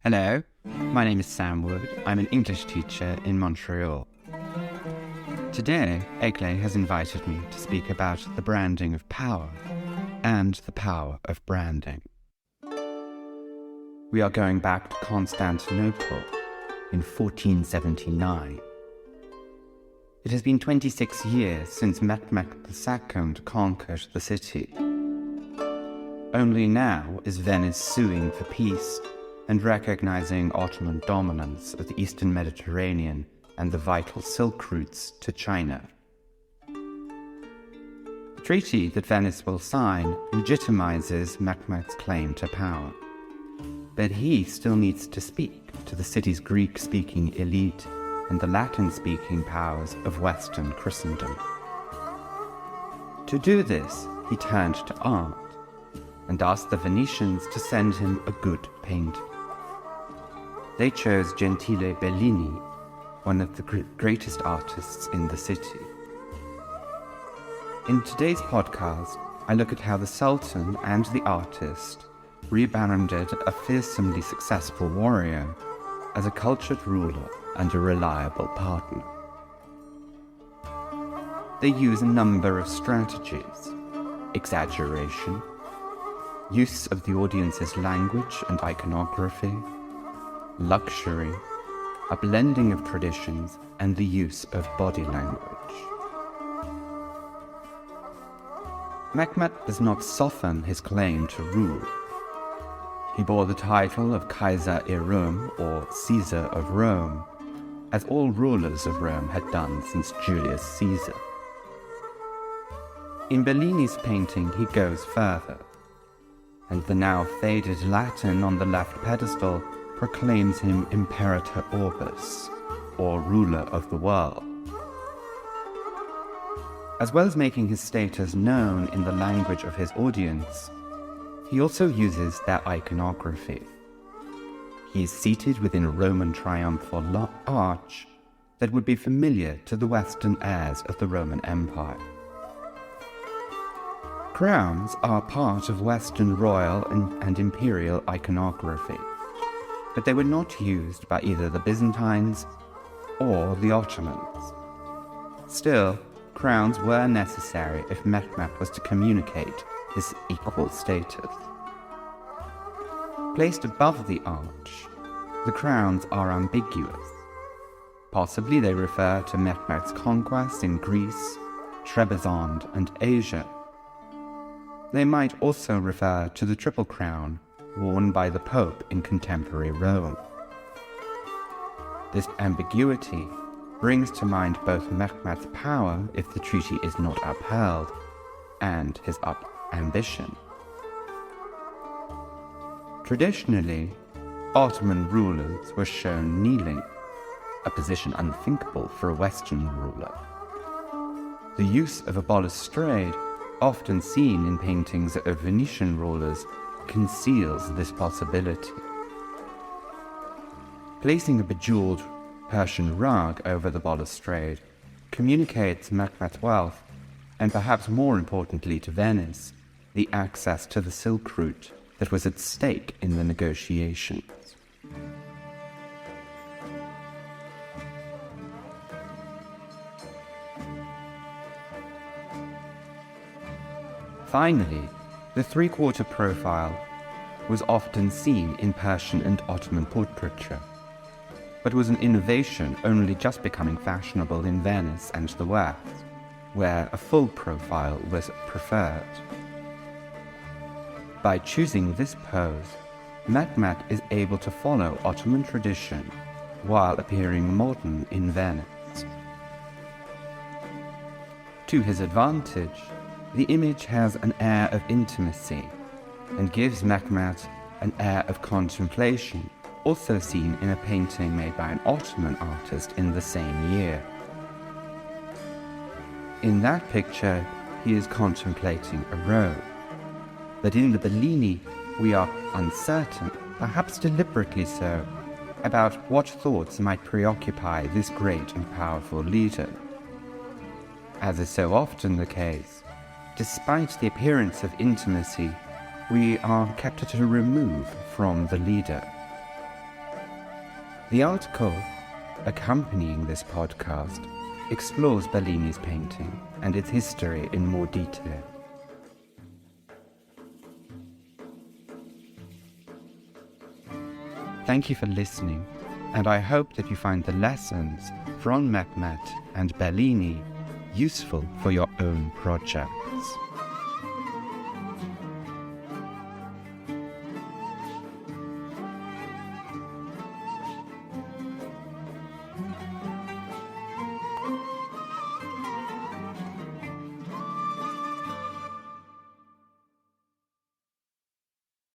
Hello, my name is Sam Wood. I'm an English teacher in Montreal. Today, Egle has invited me to speak about the branding of power and the power of branding. We are going back to Constantinople in 1479. It has been 26 years since Mehmed II conquered the city. Only now is Venice suing for peace and recognizing Ottoman dominance of the Eastern Mediterranean and the vital Silk routes to China. The treaty that Venice will sign legitimizes Mehmed's claim to power, but he still needs to speak to the city's Greek-speaking elite and the Latin-speaking powers of Western Christendom. To do this, he turned to art and asked the Venetians to send him a good painting. They chose Gentile Bellini, one of the greatest artists in the city. In today's podcast, I look at how the Sultan and the artist rebranded a fearsomely successful warrior as a cultured ruler and a reliable partner. They use a number of strategies: exaggeration, use of the audience's language and iconography, luxury, a blending of traditions, and the use of body language. Mehmed does not soften his claim to rule. He bore the title of Kaiser-i-Rom, or Caesar of Rome, as all rulers of Rome had done since Julius Caesar. In Bellini's painting he goes further, and the now faded Latin on the left pedestal proclaims him Imperator Orbis, or ruler of the world. As well as making his status known in the language of his audience, he also uses their iconography. He is seated within a Roman triumphal arch that would be familiar to the Western heirs of the Roman Empire. Crowns are part of Western royal and imperial iconography, but they were not used by either the Byzantines or the Ottomans. Still, crowns were necessary if Mehmed was to communicate his equal status. Placed above the arch, the crowns are ambiguous. Possibly they refer to Mehmed's conquests in Greece, Trebizond, and Asia. They might also refer to the triple crown worn by the Pope in contemporary Rome. This ambiguity brings to mind both Mehmed's power if the treaty is not upheld, and his ambition. Traditionally, Ottoman rulers were shown kneeling, a position unthinkable for a Western ruler. The use of a balustrade, often seen in paintings of Venetian rulers, conceals this possibility. Placing a bejeweled Persian rug over the balustrade communicates Mehmed's wealth, and perhaps more importantly to Venice, the access to the Silk route that was at stake in the negotiations. Finally, the three-quarter profile was often seen in Persian and Ottoman portraiture, but was an innovation only just becoming fashionable in Venice and the West, where a full profile was preferred. By choosing this pose, Mehmed is able to follow Ottoman tradition while appearing modern in Venice. To his advantage, the image has an air of intimacy and gives Mehmed an air of contemplation, also seen in a painting made by an Ottoman artist in the same year. In that picture, he is contemplating a robe, but in the Bellini, we are uncertain, perhaps deliberately so, about what thoughts might preoccupy this great and powerful leader. As is so often the case, despite the appearance of intimacy, we are kept at a remove from the leader. The article accompanying this podcast explores Bellini's painting and its history in more detail. Thank you for listening, and I hope that you find the lessons from Mehmed and Bellini useful for your own projects.